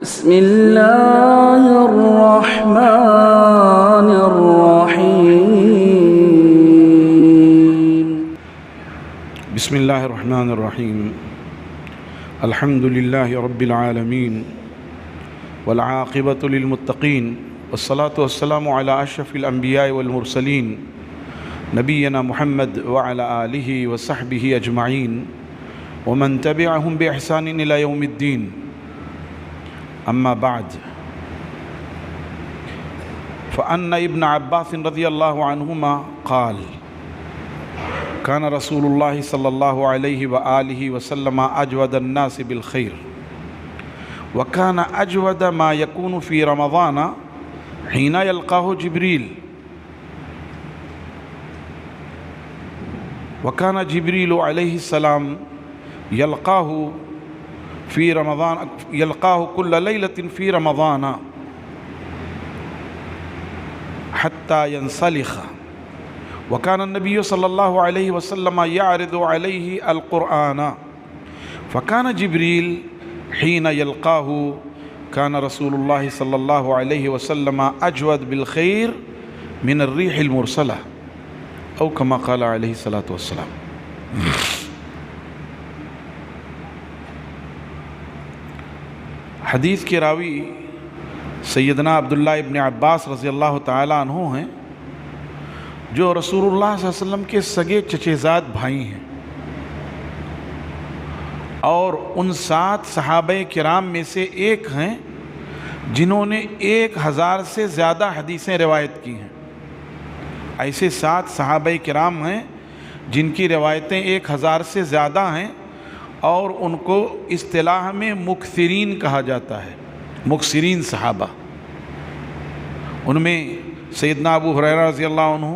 بسم الله الرحمن الرحيم. بسم الله الرحمن الرحيم. الحمد لله رب العالمين والعاقبة للمتقين والصلاة والسلام على أشرف الأنبياء والمرسلين نبينا محمد وعلى آله وصحبه أجمعين ومن تبعهم بإحسان إلى يوم الدين. أما بعد، فأن ابن عباس رضي الله عنهما قال: كان رسول الله صلى الله عليه وآله وسلم أجود الناس بالخير، وكان أجود ما يكون في رمضان حين يلقاه جبريل، وكان جبريل عليه السلام يلقاه في رمضان، يلقاه كل ليلة في رمضان حتى ينسلخ، وكان النبي صلى الله عليه وسلم يعرض عليه القرآن، فكان جبريل حين يلقاه كان رسول الله صلى الله عليه وسلم أجود بالخير من الريح المرسلة، أو كما قال عليه الصلاة والسلام. حدیث کے راوی سیدنا عبداللہ ابن عباس رضی اللہ تعالیٰ عنہ ہیں، جو رسول اللہ صلی اللہ علیہ وسلم کے سگے چچے زاد بھائی ہیں، اور ان 7 صحابہ کرام میں سے ایک ہیں جنہوں نے 1000 سے زیادہ حدیثیں روایت کی ہیں۔ ایسے 7 صحابہ کرام ہیں جن کی روایتیں 1000 سے زیادہ ہیں، اور ان کو اصطلاح میں مکثرین کہا جاتا ہے، مکثرین صحابہ۔ ان میں سیدنا ابو ہریرہ رضی اللہ عنہ،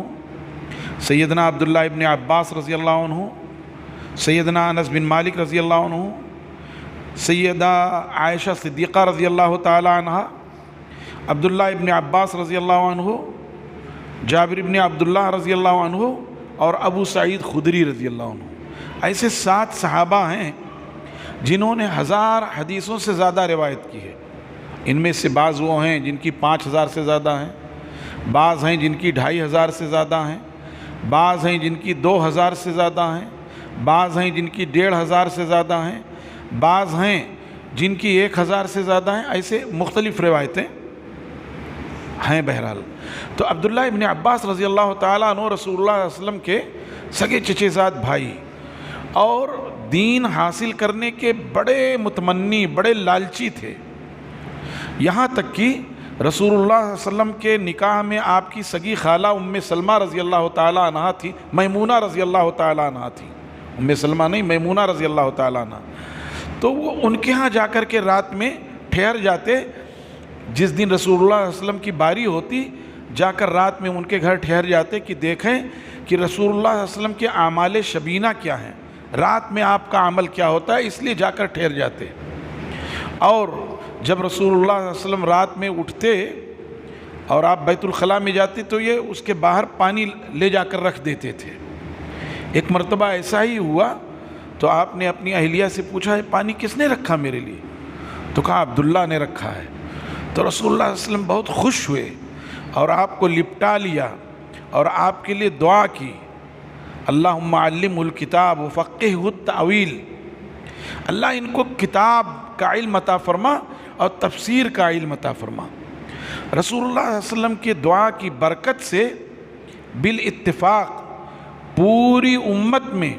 سیدنا عبداللہ ابن عباس رضی اللہ عنہ، سیدنا انس بن مالک رضی اللہ عنہ، سیدہ عائشہ صدیقہ رضی اللہ تعالی عنہ، عبداللہ ابن عباس رضی اللہ عنہ، جابر ابن عبداللہ رضی اللہ عنہ، اور ابو سعید خدری رضی اللہ عنہ۔ ایسے 7 صحابہ ہیں جنہوں نے 1000 حدیثوں سے زیادہ روایت کی ہے۔ ان میں سے بعض وہ ہیں جن کی 5000 سے زیادہ ہیں، بعض ہیں جن کی 2500 سے زیادہ ہیں، بعض ہیں جن کی 2000 سے زیادہ ہیں، بعض ہیں جن کی 1500 سے زیادہ ہیں، بعض ہیں جن کی 1000 سے زیادہ ہیں۔ ایسے مختلف روایتیں ہیں۔ بہرحال تو عبداللہ ابن عباس رضی اللہ تعالیٰ عنہ رسول اللہ علیہ وسلم کے سگے چچے زاد بھائی، اور دین حاصل کرنے کے بڑے متمنی، بڑے لالچی تھے، یہاں تک کہ رسول اللہ صلی اللہ علیہ وسلم کے نکاح میں آپ کی سگی خالہ ام سلمہ رضی اللہ تعالیٰ عنہ تھی، میمونہ رضی اللہ تعالیٰ عنہ تھی، ام سلمہ نہیں، میمونہ رضی اللہ تعالیٰ عنہ۔ تو وہ ان کے ہاں جا کر کے رات میں ٹھہر جاتے، جس دن رسول اللہ علیہ وسلم کی باری ہوتی، جا کر رات میں ان کے گھر ٹھہر جاتے کہ دیکھیں کہ رسول اللہ علیہ وسلم کے اعمال شبینہ کیا ہیں، رات میں آپ کا عمل کیا ہوتا ہے، اس لیے جا کر ٹھہر جاتے۔ اور جب رسول اللہ صلی اللہ علیہ وسلم رات میں اٹھتے اور آپ بیت الخلاء میں جاتے تو یہ اس کے باہر پانی لے جا کر رکھ دیتے تھے۔ ایک مرتبہ ایسا ہی ہوا تو آپ نے اپنی اہلیہ سے پوچھا، یہ پانی کس نے رکھا میرے لیے؟ تو کہا عبداللہ نے رکھا ہے۔ تو رسول اللہ علیہ وسلم بہت خوش ہوئے اور آپ کو لپٹا لیا اور آپ کے لیے دعا کی، اللہم علمہ الکتاب وفقہہ التأویل، اللہ ان کو کتاب کا علم عطا فرما اور تفسیر کا علم عطا فرما۔ رسول اللہ علیہ وسلم کی دعا کی برکت سے بالاتفاق پوری امت میں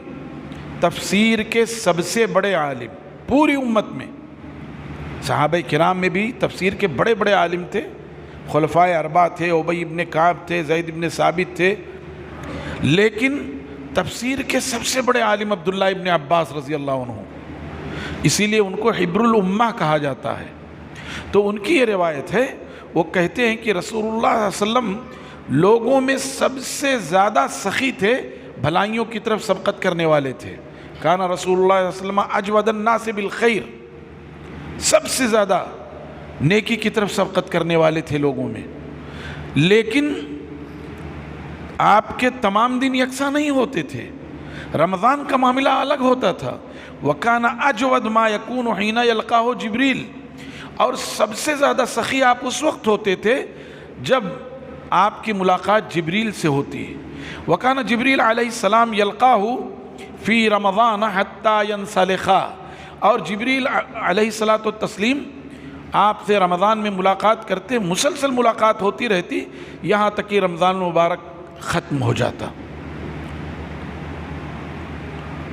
تفسیر کے سب سے بڑے عالم، پوری امت میں صحابہ کرام میں بھی تفسیر کے بڑے بڑے عالم تھے، خلفائے اربعہ تھے، ابی ابن کعب تھے، زید ابن ثابت تھے، لیکن تفسیر کے سب سے بڑے عالم عبداللہ ابن عباس رضی اللہ عنہ، اسی لیے ان کو حبر الامہ کہا جاتا ہے۔ تو ان کی یہ روایت ہے، وہ کہتے ہیں کہ رسول اللہ صلی اللہ علیہ وسلم لوگوں میں سب سے زیادہ سخی تھے، بھلائیوں کی طرف سبقت کرنے والے تھے۔ کان رسول اللہ صلی اللہ علیہ وسلم اجود الناس بالخیر، سب سے زیادہ نیکی کی طرف سبقت کرنے والے تھے لوگوں میں، لیکن آپ کے تمام دن یکساں نہیں ہوتے تھے، رمضان کا معاملہ الگ ہوتا تھا۔ وَكَانَ أَجْوَدْ مَا يَكُونُ حِينَ يَلْقَاهُ جبریل، اور سب سے زیادہ سخی آپ اس وقت ہوتے تھے جب آپ کی ملاقات جبریل سے ہوتی ہے. وکان جبریل علیہ السلام یلقاہ فی رمضان حتی ینسلخا, اور جبریل علیہ الصلاۃ والتسلیم آپ سے رمضان میں ملاقات کرتے, مسلسل ملاقات ہوتی رہتی یہاں تک کہ رمضان مبارک ختم ہو جاتا.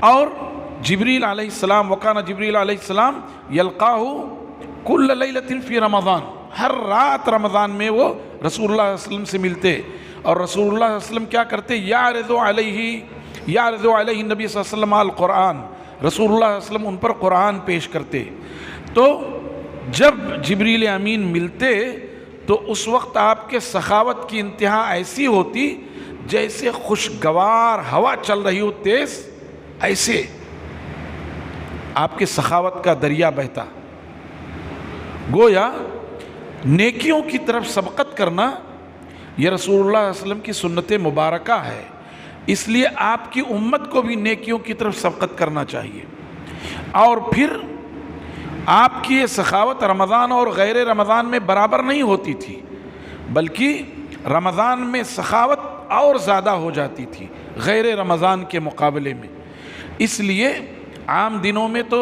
اور جبریل علیہ السلام وکان جبریل علیہ السلام یلقاہ کل لیلۃ فی رمضان, ہر رات رمضان میں وہ رسول اللہ صلی اللہ علیہ وسلم سے ملتے, اور رسول اللہ صلی اللہ علیہ وسلم کیا کرتے, یعرض علیہ نبی صلی اللہ علیہ وسلم القرآن, رسول اللہ صلی اللہ علیہ وسلم ان پر قرآن پیش کرتے. تو جب جبریل امین ملتے تو اس وقت آپ کے سخاوت کی انتہا ایسی ہوتی جیسے خوشگوار ہوا چل رہی ہو تیز, ایسے آپ کے سخاوت کا دریا بہتا. گویا نیکیوں کی طرف سبقت کرنا یہ رسول اللہ صلی اللہ علیہ وسلم کی سنت مبارکہ ہے, اس لیے آپ کی امت کو بھی نیکیوں کی طرف سبقت کرنا چاہیے. اور پھر آپ کی یہ سخاوت رمضان اور غیر رمضان میں برابر نہیں ہوتی تھی, بلکہ رمضان میں سخاوت اور زیادہ ہو جاتی تھی غیر رمضان کے مقابلے میں. اس لیے عام دنوں میں تو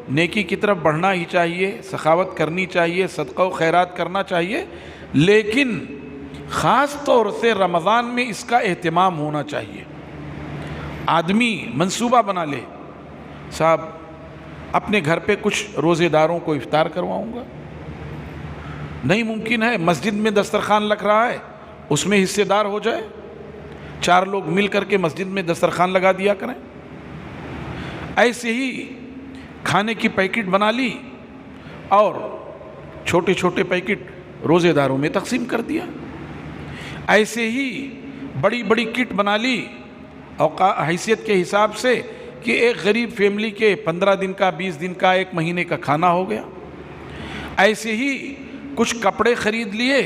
نیکی کی طرف بڑھنا ہی چاہیے, سخاوت کرنی چاہیے, صدقہ و خیرات کرنا چاہیے, لیکن خاص طور سے رمضان میں اس کا اہتمام ہونا چاہیے. آدمی منصوبہ بنا لے, صاحب اپنے گھر پہ کچھ روزے داروں کو افطار کرواؤں گا. نہیں ممکن ہے مسجد میں دسترخوان لگ رہا ہے اس میں حصے دار ہو جائے, 4 لوگ مل کر کے مسجد میں دسترخوان لگا دیا کریں. ایسے ہی کھانے کی پیکٹ بنا لی اور چھوٹے چھوٹے پیکٹ روزے داروں میں تقسیم کر دیا. ایسے ہی بڑی بڑی کٹ بنا لی حیثیت کے حساب سے کہ ایک غریب فیملی کے 15 دن کا, 20 دن کا, 1 مہینے کا کھانا ہو گیا. ایسے ہی کچھ کپڑے خرید لیے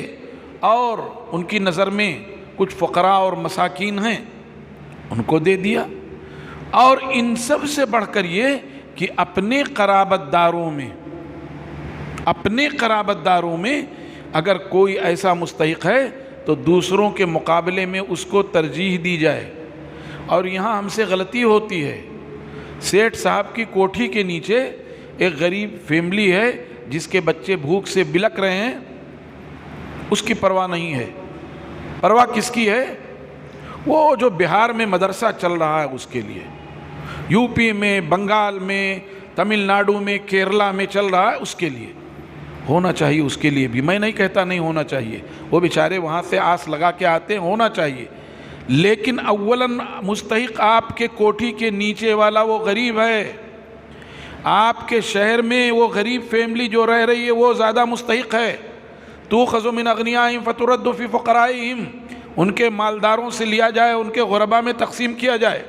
اور ان کی نظر میں کچھ فقراء اور مساکین ہیں ان کو دے دیا. اور ان سب سے بڑھ کر یہ کہ اپنے قرابت داروں میں اگر کوئی ایسا مستحق ہے تو دوسروں کے مقابلے میں اس کو ترجیح دی جائے. اور یہاں ہم سے غلطی ہوتی ہے, سیٹھ صاحب کی کوٹھی کے نیچے ایک غریب فیملی ہے جس کے بچے بھوک سے بلک رہے ہیں, اس کی پرواہ نہیں ہے. پرواہ کس کی ہے؟ وہ جو بہار میں مدرسہ چل رہا ہے اس کے لیے, یو پی میں, بنگال میں, تمل ناڈو میں, کیرلا میں چل رہا ہے اس کے لیے ہونا چاہیے. اس کے لیے بھی میں نہیں کہتا نہیں ہونا چاہیے, وہ بیچارے وہاں سے آس لگا کے آتے ہیں, ہونا چاہیے. لیکن اولاً مستحق آپ کے کوٹھی کے نیچے والا وہ غریب ہے. آپ کے شہر میں وہ غریب فیملی جو رہ رہی ہے وہ زیادہ مستحق ہے. تؤخذ من اغنیائہم فترد فی فقرائہم, ان کے مالداروں سے لیا جائے, ان کے غربا میں تقسیم کیا جائے.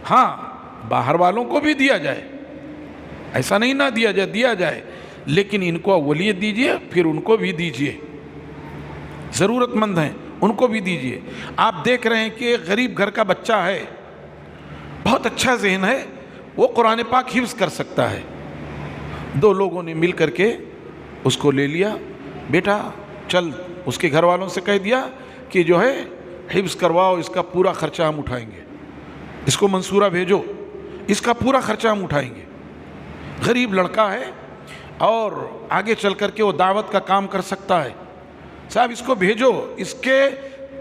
ہاں باہر والوں کو بھی دیا جائے, ایسا نہیں نہ دیا جائے, دیا جائے, لیکن ان کو اولیت دیجئے, پھر ان کو بھی دیجئے. ضرورت مند ہیں ان کو بھی دیجئے. آپ دیکھ رہے ہیں کہ ایک غریب گھر کا بچہ ہے, بہت اچھا ذہن ہے, وہ قرآن پاک حفظ کر سکتا ہے. 2 لوگوں نے مل کر کے اس کو لے لیا, بیٹا چل, اس کے گھر والوں سے کہہ دیا کہ جو ہے حفظ کرواؤ, اس کا پورا خرچہ ہم اٹھائیں گے, اس کو منصورہ بھیجو, اس کا پورا خرچہ ہم اٹھائیں گے. غریب لڑکا ہے اور آگے چل کر کے وہ دعوت کا کام کر سکتا ہے. صاحب اس کو بھیجو, اس کے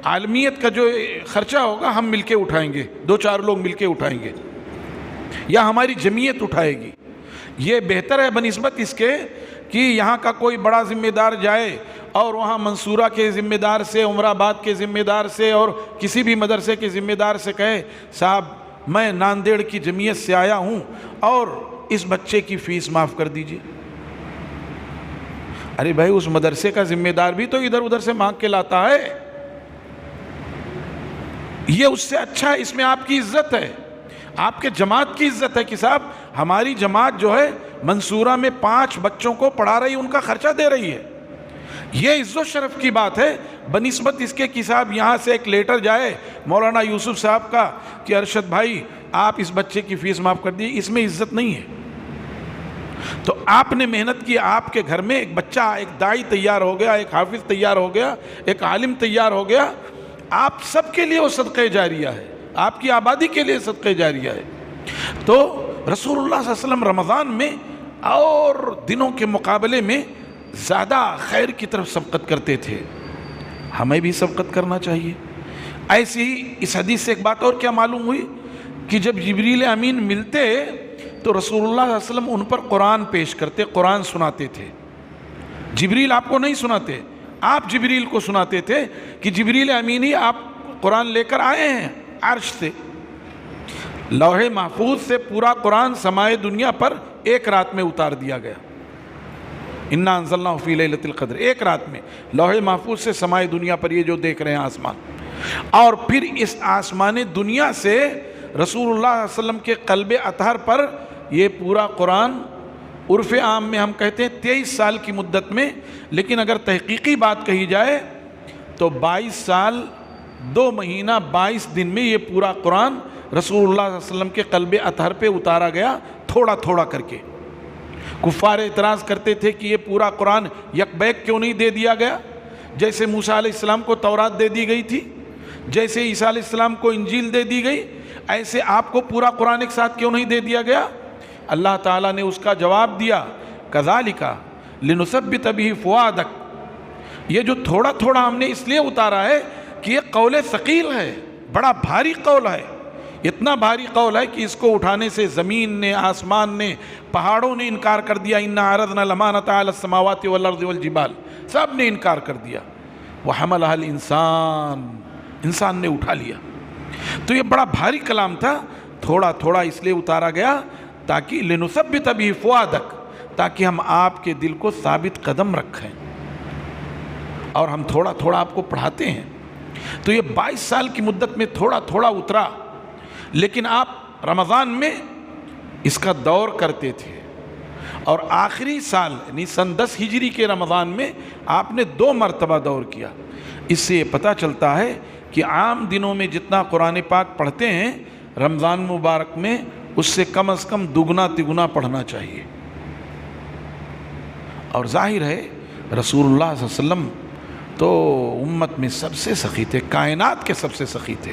عالمیت کا جو خرچہ ہوگا ہم مل کے اٹھائیں گے, 2-4 لوگ مل کے اٹھائیں گے یا ہماری جمعیت اٹھائے گی. یہ بہتر ہے بنسبت اس کے کہ یہاں کا کوئی بڑا ذمہ دار جائے اور وہاں منصورہ کے ذمہ دار سے, عمر آباد کے ذمہ دار سے اور کسی بھی مدرسے کے ذمہ دار سے کہے صاحب میں ناندیڑ کی جمعیت سے آیا ہوں اور اس بچے کی فیس معاف کر دیجئے. ارے بھائی اس مدرسے کا ذمہ دار بھی تو ادھر ادھر سے مانگ کے لاتا ہے, یہ اس سے اچھا ہے, اس میں آپ کی عزت ہے, آپ کے جماعت کی عزت ہے کہ صاحب ہماری جماعت جو ہے منصورہ میں 5 بچوں کو پڑھا رہی, ان کا خرچہ دے رہی ہے. یہ عزت و شرف کی بات ہے بنسبت اس کے کہ صاحب یہاں سے ایک لیٹر جائے مولانا یوسف صاحب کا کہ ارشد بھائی آپ اس بچے کی فیس معاف کر دیے. اس میں عزت نہیں ہے. تو آپ نے محنت کی, آپ کے گھر میں ایک بچہ, ایک داعی تیار ہو گیا, ایک حافظ تیار ہو گیا, ایک عالم تیار ہو گیا, آپ سب کے لیے وہ صدقہ جاریہ ہے, آپ کی آبادی کے لیے صدقہ جاریہ ہے. تو رسول اللہ صلی اللہ علیہ وسلم رمضان میں اور دنوں کے مقابلے میں زیادہ خیر کی طرف سبقت کرتے تھے. ہمیں بھی سبقت کرنا چاہیے. ایسی ہی اس حدیث سے ایک بات اور کیا معلوم ہوئی کہ جب جبریل امین ملتے تو رسول اللہ صلی اللہ علیہ وسلم ان پر قرآن پیش کرتے, قرآن سناتے تھے. جبریل آپ کو نہیں سناتے, آپ جبریل کو سناتے تھے کہ جبریل امین ہی آپ قرآن لے کر آئے ہیں عرش سے. لوح محفوظ سے پورا قرآن سمائے دنیا پر ایک رات میں اتار دیا گیا. انا انزلناہ فی لیلۃ القدر, ایک رات میں لوح محفوظ سے سمائے دنیا پر, یہ جو دیکھ رہے ہیں آسمان. اور پھر اس آسمان دنیا سے رسول اللہ صلی اللہ علیہ وسلم کے قلب اطہر پر یہ پورا قرآن, عرف عام میں ہم کہتے ہیں 23 سال کی مدت میں, لیکن اگر تحقیقی بات کہی جائے تو 22 سال 2 مہینہ 22 دن میں یہ پورا قرآن رسول اللہ صلی اللہ علیہ وسلم کے قلب اطہر پہ اتارا گیا, تھوڑا تھوڑا کر کے. کفار اعتراض کرتے تھے کہ یہ پورا قرآن یک بیک کیوں نہیں دے دیا گیا, جیسے موسیٰ علیہ السلام کو تورات دے دی گئی تھی, جیسے عیسیٰ علیہ السلام کو انجیل دے دی گئی, ایسے آپ کو پورا قرآن ایک ساتھ کیوں نہیں دے دیا گیا. اللہ تعالیٰ نے اس کا جواب دیا, کذالک لنثبت بہ فؤادک, یہ جو تھوڑا تھوڑا ہم نے اس لیے اتارا ہے کہ یہ قول ثقیل ہے, بڑا بھاری قول ہے. اتنا بھاری قول ہے کہ اس کو اٹھانے سے زمین نے, آسمان نے, پہاڑوں نے انکار کر دیا. انا عرضنا الامانۃ علی السماوات والارض والجبال, سب نے انکار کر دیا. وحملها الانسان, انسان نے اٹھا لیا. تو یہ بڑا بھاری کلام تھا, تھوڑا تھوڑا اس لیے اتارا گیا تاکہ لنثبت بہ فؤادک, تاکہ ہم آپ کے دل کو ثابت قدم رکھیں. اور ہم تھوڑا تھوڑا آپ کو پڑھاتے ہیں. تو یہ 22 سال کی مدت میں تھوڑا تھوڑا اترا, لیکن آپ رمضان میں اس کا دور کرتے تھے. اور آخری سال یعنی سن 10 ہجری کے رمضان میں آپ نے 2 مرتبہ دور کیا. اس سے یہ پتہ چلتا ہے کہ عام دنوں میں جتنا قرآن پاک پڑھتے ہیں رمضان مبارک میں اس سے کم از کم دگنا تگنا پڑھنا چاہیے. اور ظاہر ہے رسول اللہ صلی اللہ علیہ وسلم تو امت میں سب سے سخی تھے, کائنات کے سب سے سخی تھے.